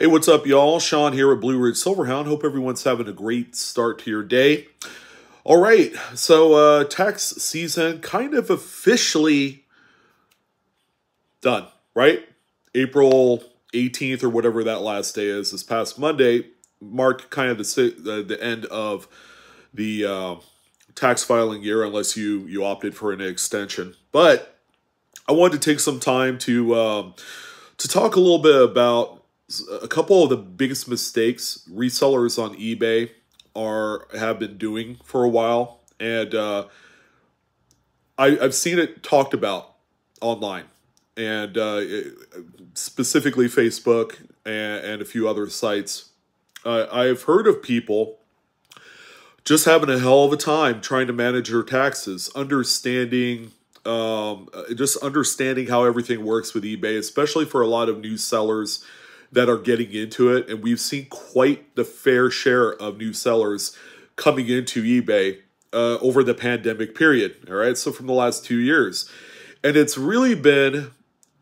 Hey, what's up, y'all? Sean here at Blue Ridge Silverhound. Hope everyone's having a great start to your day. All right, so tax season kind of officially done, right? April 18th or whatever that last day is, this past Monday, marked kind of the end of the tax filing year, unless you opted for an extension. But I wanted to take some time to talk a little bit about a couple of the biggest mistakes resellers on eBay have been doing for a while, and I've seen it talked about online, and specifically Facebook and a few other sites. I've heard of people just having a hell of a time trying to manage their taxes, understanding how everything works with eBay, especially for a lot of new sellers that are getting into it. And we've seen quite the fair share of new sellers coming into eBay over the pandemic period. All right, so from the last 2 years. And it's really been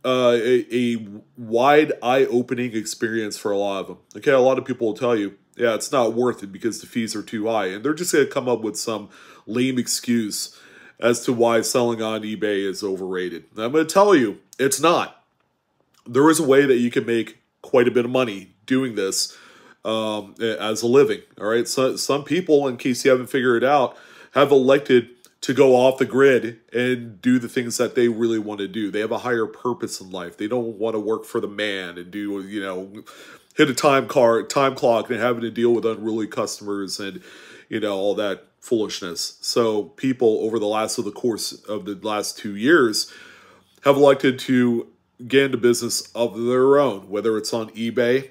a wide eye-opening experience for a lot of them. Okay, a lot of people will tell you, yeah, it's not worth it because the fees are too high. And they're just going to come up with some lame excuse as to why selling on eBay is overrated. And I'm going to tell you, it's not. There is a way that you can make quite a bit of money doing this as a living. All right, so some people, in case you haven't figured it out, have elected to go off the grid and do the things that they really want to do. They have a higher purpose in life. They don't want to work for the man and do, hit a time clock and having to deal with unruly customers and, all that foolishness. So people over the course of the last 2 years have elected to get into business of their own, whether it's on eBay,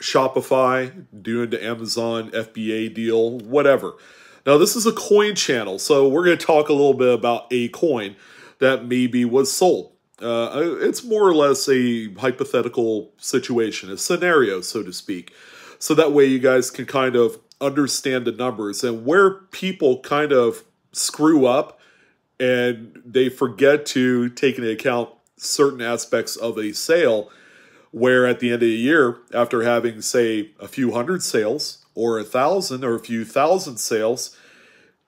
Shopify, doing the Amazon FBA deal, whatever. Now, this is a coin channel, so we're going to talk a little bit about a coin that maybe was sold. It's more or less a hypothetical situation, a scenario, so to speak. So that way you guys can kind of understand the numbers and where people kind of screw up and they forget to take into account certain aspects of a sale, where at the end of the year, after having, say, a few hundred sales or 1,000 or a few thousand sales,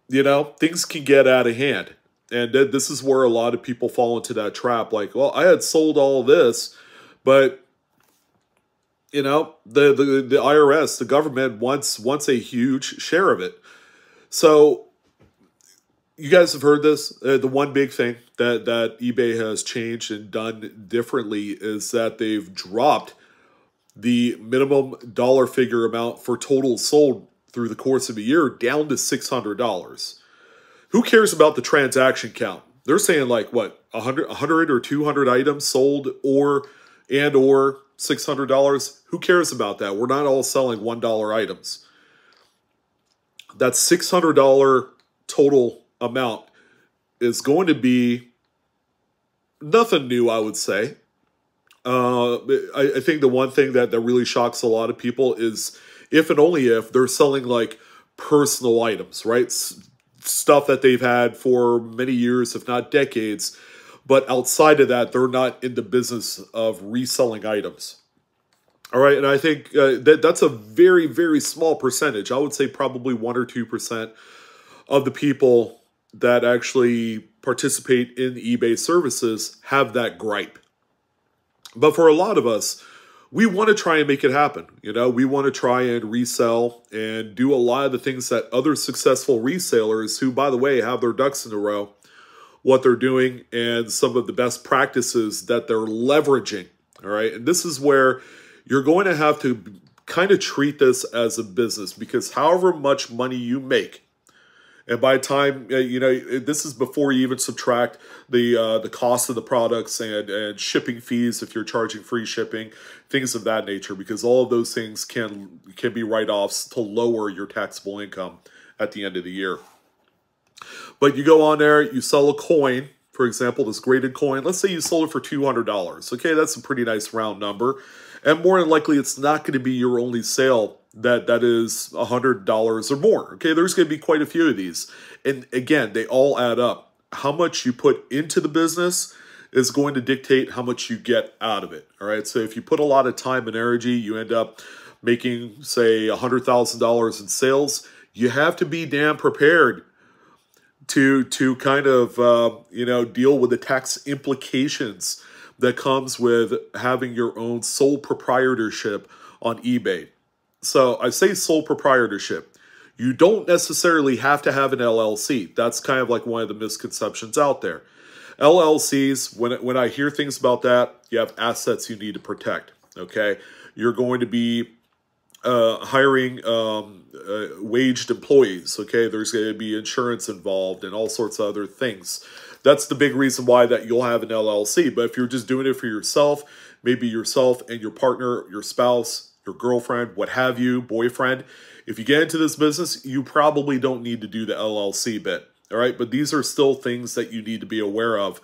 things can get out of hand. And this is where a lot of people fall into that trap. Like, well, I had sold all this, but the IRS, the government wants a huge share of it. So you guys have heard this. The one big thing that eBay has changed and done differently is that they've dropped the minimum dollar figure amount for totals sold through the course of a year down to $600. Who cares about the transaction count? They're saying like, what, 100 or 200 items sold or $600? Who cares about that? We're not all selling $1 items. That $600 total amount is going to be nothing new, I would say. I think the one thing that really shocks a lot of people is if and only if they're selling like personal items, right? Stuff that they've had for many years, if not decades. But outside of that, they're not in the business of reselling items. All right, and I think that's a very, very small percentage. I would say probably 1 or 2% of the people that actually participate in eBay services have that gripe. But for a lot of us, we want to try and make it happen. We want to try and resell and do a lot of the things that other successful resellers, who, by the way, have their ducks in a row, what they're doing and some of the best practices that they're leveraging. All right, and this is where you're going to have to kind of treat this as a business, because however much money you make, and by the time, this is before you even subtract the cost of the products and shipping fees if you're charging free shipping, things of that nature, because all of those things can be write-offs to lower your taxable income at the end of the year. But you go on there, you sell a coin, for example, this graded coin. Let's say you sold it for $200. Okay, that's a pretty nice round number. And more than likely, it's not going to be your only sale that is $100 or more. Okay, there's going to be quite a few of these. And again, they all add up. How much you put into the business is going to dictate how much you get out of it. All right. So if you put a lot of time and energy, you end up making, say, $100,000 in sales. You have to be damn prepared to kind of deal with the tax implications that comes with having your own sole proprietorship on eBay. So I say sole proprietorship. You don't necessarily have to have an LLC. That's kind of like one of the misconceptions out there. LLCs, when I hear things about that, you have assets you need to protect, okay? You're going to be hiring waged employees, okay? There's going to be insurance involved and all sorts of other things. That's the big reason why that you'll have an LLC. But if you're just doing it for yourself, maybe yourself and your partner, your spouse, your girlfriend, what have you, boyfriend, if you get into this business, you probably don't need to do the LLC bit, all right? But these are still things that you need to be aware of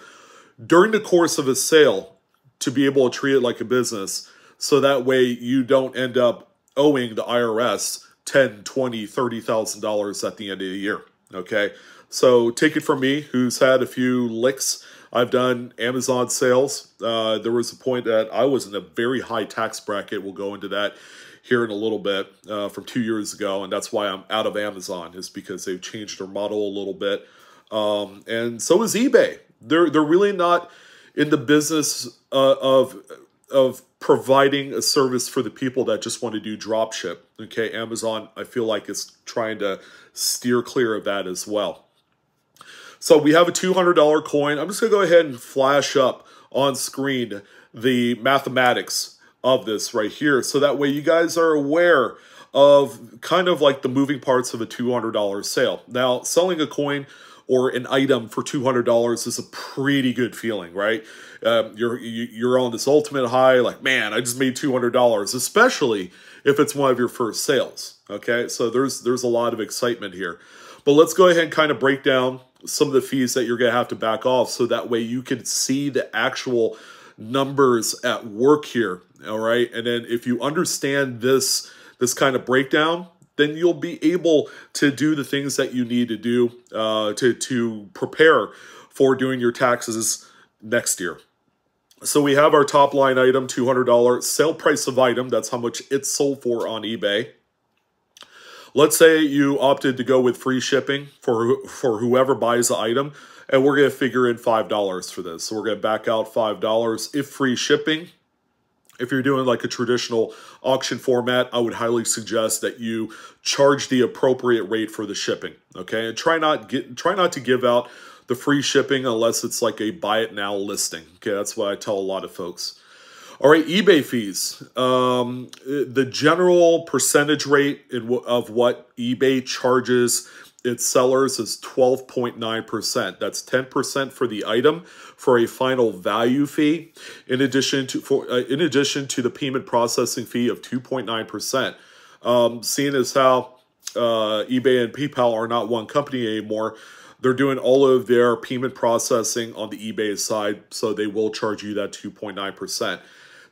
during the course of a sale to be able to treat it like a business, so that way you don't end up owing the IRS $10,000, $20,000, $30,000 at the end of the year, okay? So take it from me, who's had a few licks. I've done Amazon sales. There was a point that I was in a very high tax bracket. We'll go into that here in a little bit from 2 years ago, and that's why I'm out of Amazon, is because they've changed their model a little bit. And so is eBay. They're really not in the business of providing a service for the people that just want to do drop ship. Okay, Amazon, I feel like, is trying to steer clear of that as well. So we have a $200 coin. I'm just going to go ahead and flash up on screen the mathematics of this right here, so that way you guys are aware of kind of like the moving parts of a $200 sale. Now, selling a coin or an item for $200 is a pretty good feeling, right? You're on this ultimate high, like, man, I just made $200, especially if it's one of your first sales, okay? So there's a lot of excitement here. But let's go ahead and kind of break down some of the fees that you're going to have to back off, so that way you can see the actual numbers at work here, all right? And then if you understand this kind of breakdown, then you'll be able to do the things that you need to do to prepare for doing your taxes next year. So we have our top line item, $200, sale price of item. That's how much it's sold for on eBay. Let's say you opted to go with free shipping for whoever buys the item, and we're going to figure in $5 for this. So we're going to back out $5 if free shipping. If you're doing like a traditional auction format, I would highly suggest that you charge the appropriate rate for the shipping, okay? And try not to give out the free shipping unless it's like a buy it now listing, okay? That's what I tell a lot of folks. All right, eBay fees. The general percentage rate of what eBay charges its sellers is 12.9%. That's 10% for the item for a final value fee, in addition to the payment processing fee of 2.9%. Seeing as how eBay and PayPal are not one company anymore, they're doing all of their payment processing on the eBay side, so they will charge you that 2.9%.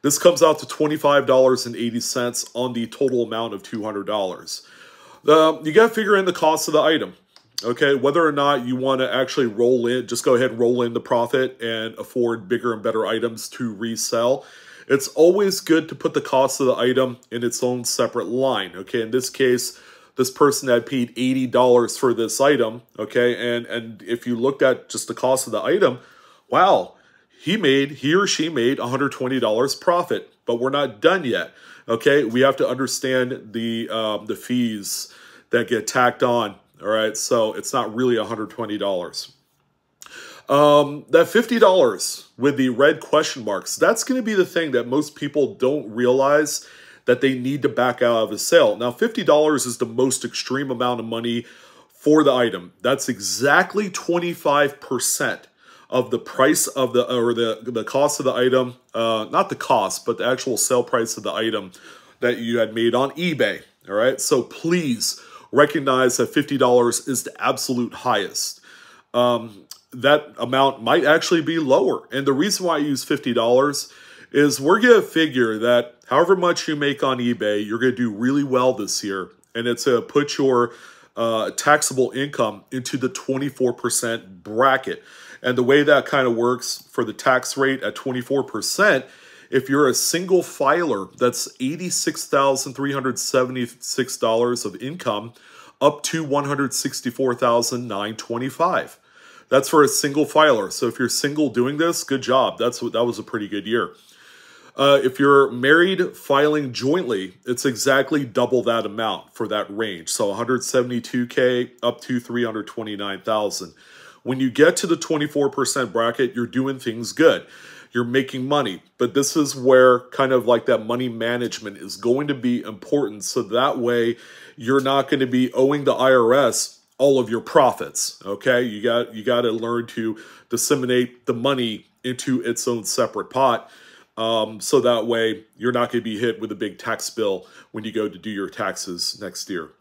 This comes out to $25.80 on the total amount of $200. You got to figure in the cost of the item, okay? Whether or not you want to actually roll in, just go ahead and roll in the profit and afford bigger and better items to resell. It's always good to put the cost of the item in its own separate line, okay? In this case, this person had paid $80 for this item, okay? And if you looked at just the cost of the item, wow, he or she made $120 profit, but we're not done yet. Okay, we have to understand the fees that get tacked on. All right, so it's not really $120. That $50 with the red question marks, that's going to be the thing that most people don't realize that they need to back out of a sale. Now, $50 is the most extreme amount of money for the item. That's exactly 25% of the price of the cost of the item, not the cost, but the actual sale price of the item that you had made on eBay. All right, so please recognize that $50 is the absolute highest. That amount might actually be lower, and the reason why I use $50 is we're going to figure that however much you make on eBay, you're going to do really well this year, and it's to put your taxable income into the 24% bracket. And the way that kind of works for the tax rate at 24%, if you're a single filer, that's $86,376 of income up to $164,925. That's for a single filer. So if you're single doing this, good job. That was a pretty good year. If you're married filing jointly, it's exactly double that amount for that range. So 172K up to 329,000. When you get to the 24% bracket, you're doing things good. You're making money. But this is where kind of like that money management is going to be important. So that way you're not going to be owing the IRS all of your profits. Okay, you got to learn to disseminate the money into its own separate pot. So that way you're not going to be hit with a big tax bill when you go to do your taxes next year.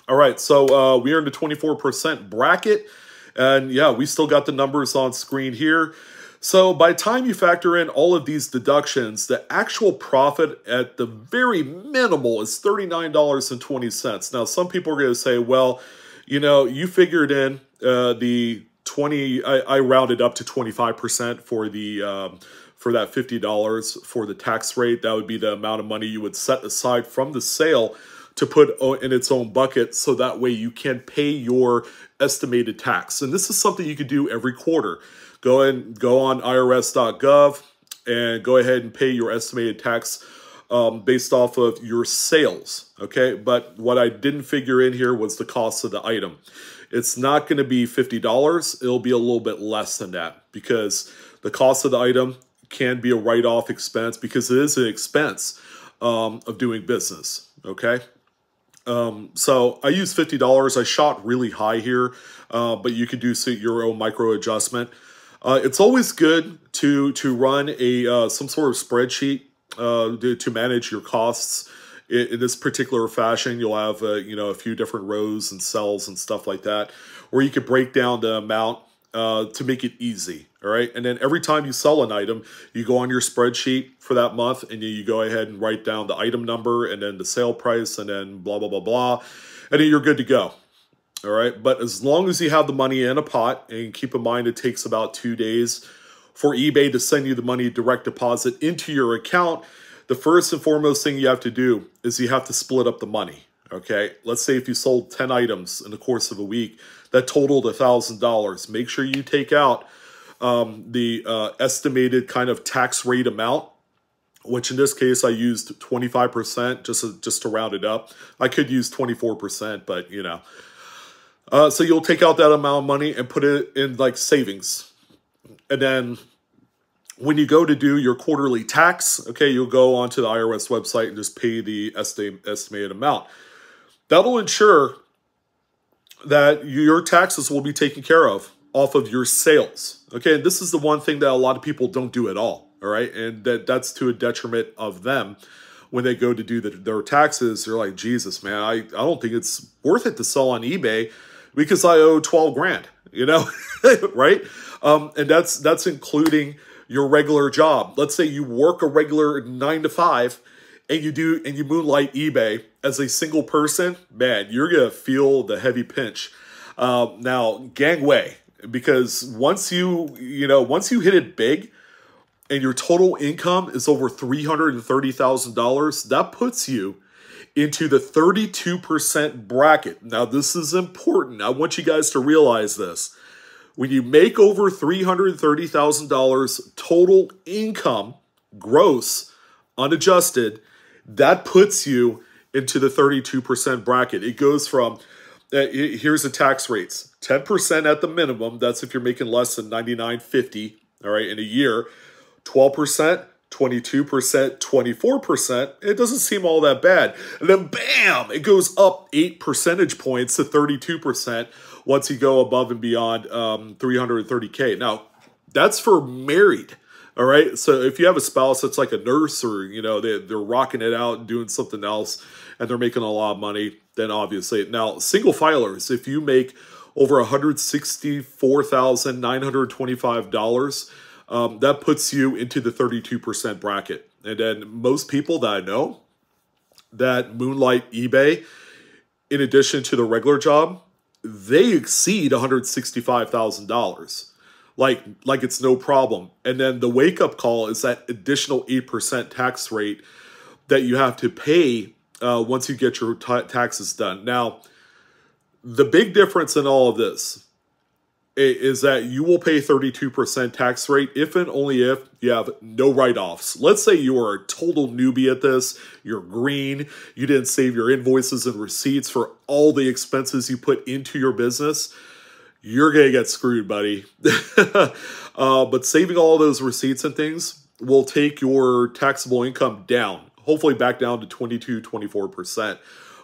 All right, so we are in the 24% bracket, and yeah, we still got the numbers on screen here. So by the time you factor in all of these deductions, the actual profit at the very minimal is $39.20. Now, some people are going to say, well, you know, you figured in the 20, I rounded up to 25% for the for that $50 for the tax rate. That would be the amount of money you would set aside from the sale to put in its own bucket, so that way you can pay your estimated tax. And this is something you could do every quarter. Go on irs.gov and go ahead and pay your estimated tax based off of your sales, okay? But what I didn't figure in here was the cost of the item. It's not going to be $50. It'll be a little bit less than that, because the cost of the item can be a write-off expense, because it is an expense of doing business, okay? So I used $50. I shot really high here, but you could do your own micro adjustment. It's always good to run some sort of spreadsheet to manage your costs in this particular fashion. You'll have a few different rows and cells and stuff like that, or you could break down the amount to make it easy. All right, and then every time you sell an item, you go on your spreadsheet for that month, and you go ahead and write down the item number and then the sale price and then blah, blah, blah, blah, and then you're good to go. All right, but as long as you have the money in a pot, and keep in mind it takes about 2 days for eBay to send you the money direct deposit into your account, the first and foremost thing you have to do is you have to split up the money. Okay, let's say if you sold 10 items in the course of a week, that totaled $1,000. Make sure you take out the estimated kind of tax rate amount, which in this case I used 25% just to round it up. I could use 24%, but you know. So you'll take out that amount of money and put it in like savings. And then when you go to do your quarterly tax, okay, you'll go onto the IRS website and just pay the estimated amount. That'll ensure that your taxes will be taken care of off of your sales. Okay, and this is the one thing that a lot of people don't do at all right? And that's to a detriment of them when they go to do their taxes. They're like, Jesus, man, I don't think it's worth it to sell on eBay because I owe 12 grand, you know, right? And that's including your regular job. Let's say you work a regular 9 to 5 and you moonlight eBay as a single person, man, you're going to feel the heavy pinch. Now, gangway, because once you hit it big and your total income is over $330,000, that puts you into the 32% bracket. Now, this is important. I want you guys to realize this. When you make over $330,000 total income, gross, unadjusted, that puts you into the 32% bracket. It goes from, here's the tax rates, 10% at the minimum. That's if you're making less than $99.50, all right, in a year. 12%, 22%, 24%. It doesn't seem all that bad. And then bam, it goes up 8 percentage points to 32% once you go above and beyond 330K. Now, that's for married. All right. So if you have a spouse that's like a nurse, or, you know, they're rocking it out and doing something else and they're making a lot of money, then obviously. Now, single filers, if you make over $164,925, that puts you into the 32% bracket. And then most people that I know that moonlight eBay, in addition to the regular job, they exceed $165,000. like it's no problem. And then the wake up call is that additional 8% tax rate that you have to pay once you get your taxes done. Now, the big difference in all of this is that you will pay 32% tax rate if and only if you have no write-offs. Let's say you are a total newbie at this, you're green, you didn't save your invoices and receipts for all the expenses you put into your business. You're going to get screwed, buddy. But saving all those receipts and things will take your taxable income down, hopefully back down to 22, 24%.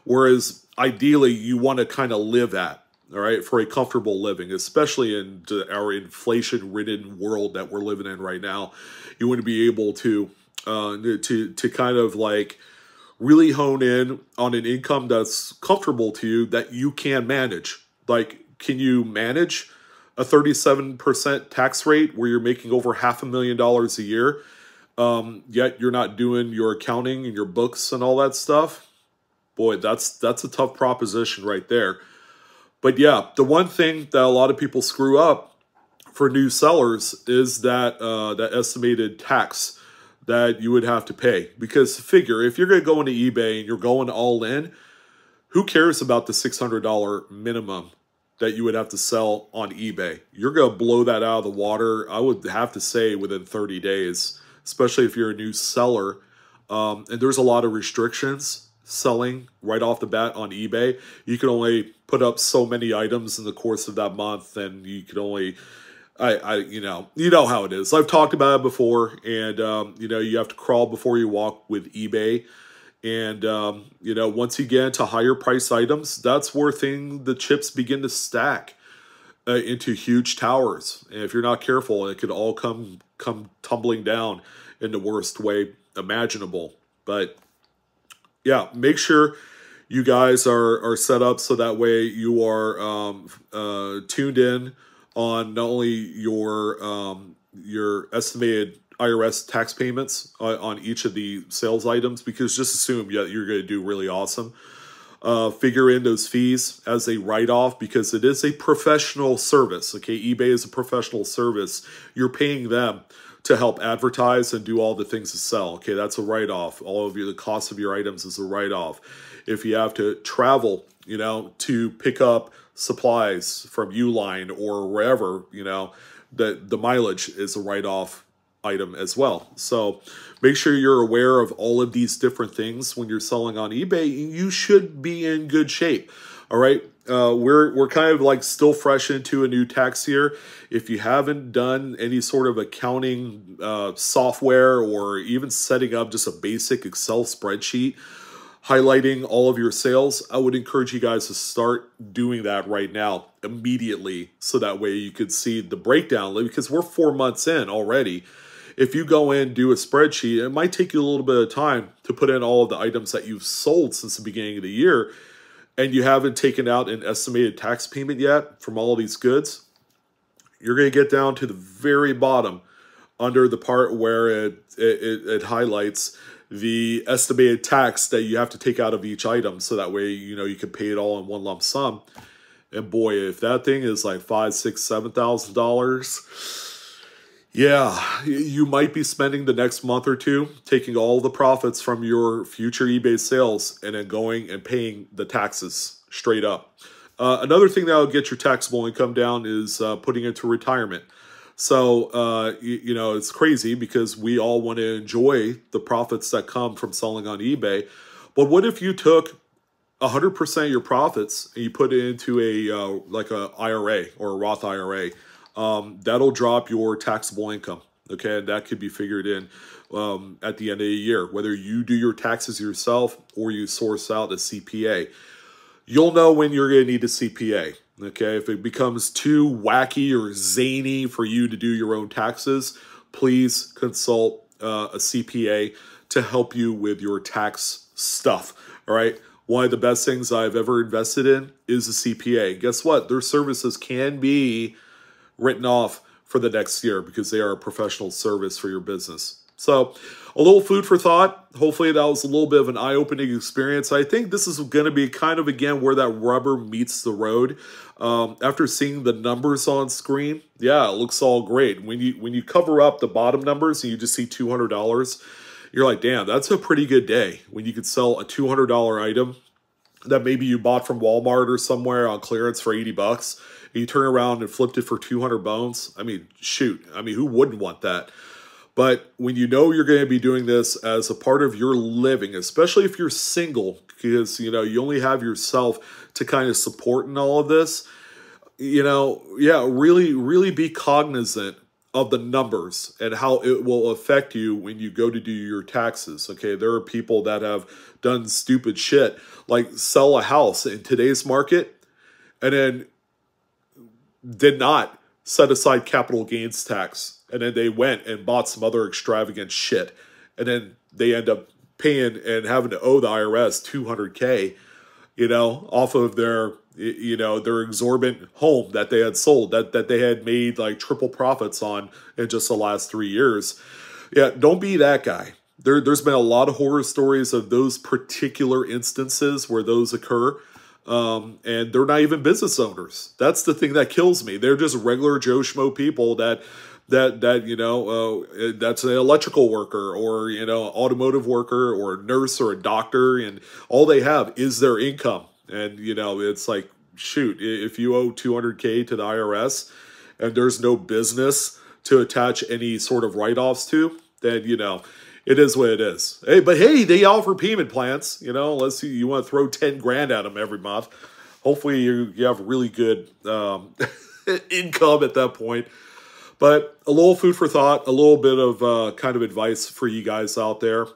Whereas ideally, you want to kind of live at, all right, for a comfortable living, especially in our inflation-ridden world that we're living in right now. You want to be able to kind of like really hone in on an income that's comfortable to you that you can manage. Like, can you manage a 37% tax rate where you're making over $500,000 a year, yet you're not doing your accounting and your books and all that stuff? Boy, that's a tough proposition right there. But yeah, the one thing that a lot of people screw up for new sellers is that that estimated tax that you would have to pay. Because figure, if you're going to go into eBay and you're going all in, who cares about the $600 minimum that you would have to sell on eBay? You're going to blow that out of the water, I would have to say, within 30 days, especially if you're a new seller. And there's a lot of restrictions selling right off the bat on eBay. You can only put up so many items in the course of that month, and you can only, you know how it is. I've talked about it before, and you have to crawl before you walk with eBay. And, once you get into higher price items, that's where the chips begin to stack into huge towers. And if you're not careful, it could all come tumbling down in the worst way imaginable. But yeah, make sure you guys are set up so that way you are tuned in on not only your estimated IRS tax payments on each of the sales items, because just assume you're going to do really awesome. Figure in those fees as a write-off, because it is a professional service. Okay, eBay is a professional service. You're paying them to help advertise and do all the things to sell. Okay, that's a write-off. All of the cost of your items is a write-off. If you have to travel, to pick up supplies from Uline or wherever, the mileage is a write-off item as well. So make sure you're aware of all of these different things when you're selling on eBay. You should be in good shape. All right. We're kind of like still fresh into a new tax year. If you haven't done any sort of accounting software, or even setting up just a basic Excel spreadsheet highlighting all of your sales, I would encourage you guys to start doing that right now immediately, so that way you could see the breakdown, because we're 4 months in already. If you go in, do a spreadsheet, it might take you a little bit of time to put in all of the items that you've sold since the beginning of the year, and you haven't taken out an estimated tax payment yet from all of these goods. You're going to get down to the very bottom under the part where it highlights the estimated tax that you have to take out of each item, so that way you can pay it all in one lump sum. And boy, if that thing is like $5,000, $6,000, $7,000, yeah, you might be spending the next month or two taking all the profits from your future eBay sales and then going and paying the taxes straight up. Another thing that will get your taxable income down is putting it to retirement. So, it's crazy because we all want to enjoy the profits that come from selling on eBay. But what if you took 100% of your profits and you put it into a IRA or a Roth IRA? That'll drop your taxable income. Okay, and that could be figured in at the end of the year, whether you do your taxes yourself or you source out a CPA. You'll know when you're going to need a CPA. Okay, if it becomes too wacky or zany for you to do your own taxes, please consult a CPA to help you with your tax stuff. All right. One of the best things I've ever invested in is a CPA. Guess what? Their services can be written off for the next year because they are a professional service for your business. So a little food for thought. Hopefully that was a little bit of an eye-opening experience. I think this is going to be kind of, again, where that rubber meets the road. After seeing the numbers on screen, yeah, it looks all great. When you cover up the bottom numbers and you just see $200, you're like, damn, that's a pretty good day when you could sell a $200 item that maybe you bought from Walmart or somewhere on clearance for 80 bucks. And you turn around and flipped it for 200 bones. I mean, shoot. I mean, who wouldn't want that? But when you know you're going to be doing this as a part of your living, especially if you're single, because, you know, you only have yourself to kind of support in all of this, you know, yeah, really, really be cognizant of the numbers and how it will affect you when you go to do your taxes. Okay, there are people that have done stupid shit, like sell a house in today's market and then did not set aside capital gains tax. And then they went and bought some other extravagant shit. And then they end up paying and having to owe the IRS $200K, you know, off of their, you know, their exorbitant home that they had sold, that they had made like triple profits on in just the last 3 years. Yeah, don't be that guy. There's been a lot of horror stories of those particular instances where those occur. And they're not even business owners. That's the thing that kills me. They're just regular Joe Schmo people that you know, that's an electrical worker or, you know, automotive worker or a nurse or a doctor, and all they have is their income. And, you know, it's like, shoot, if you owe $200K to the IRS and there's no business to attach any sort of write-offs to, then, you know, it is what it is. Hey, but hey, they offer payment plans, you know, unless you want to throw 10 grand at them every month. Hopefully you have really good income at that point. But a little food for thought, a little bit of kind of advice for you guys out there.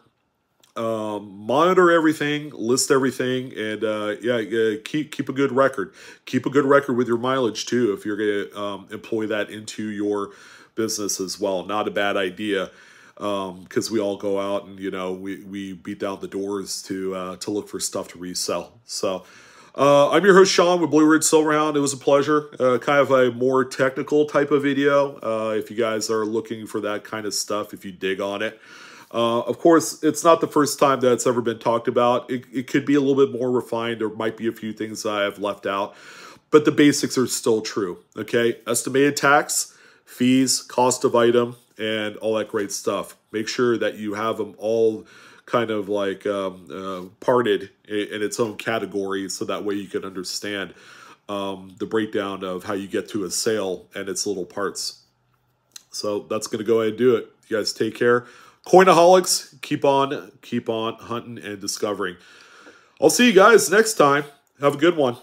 Monitor everything, list everything, and keep a good record. Keep a good record with your mileage too if you're going to employ that into your business as well. Not a bad idea, because we all go out and, you know, we beat down the doors to look for stuff to resell. So I'm your host, Sean, with Blue Ridge Silverhound. It was a pleasure. Kind of a more technical type of video. If you guys are looking for that kind of stuff, if you dig on it. Of course, it's not the first time that it's ever been talked about. It could be a little bit more refined. There might be a few things I have left out. But the basics are still true. Okay? Estimated tax, fees, cost of item, and all that great stuff. Make sure that you have them all kind of like parted in its own category, so that way you can understand the breakdown of how you get to a sale and its little parts. So that's going to go ahead and do it. You guys take care. Coinaholics, keep on hunting and discovering. I'll see you guys next time. Have a good one.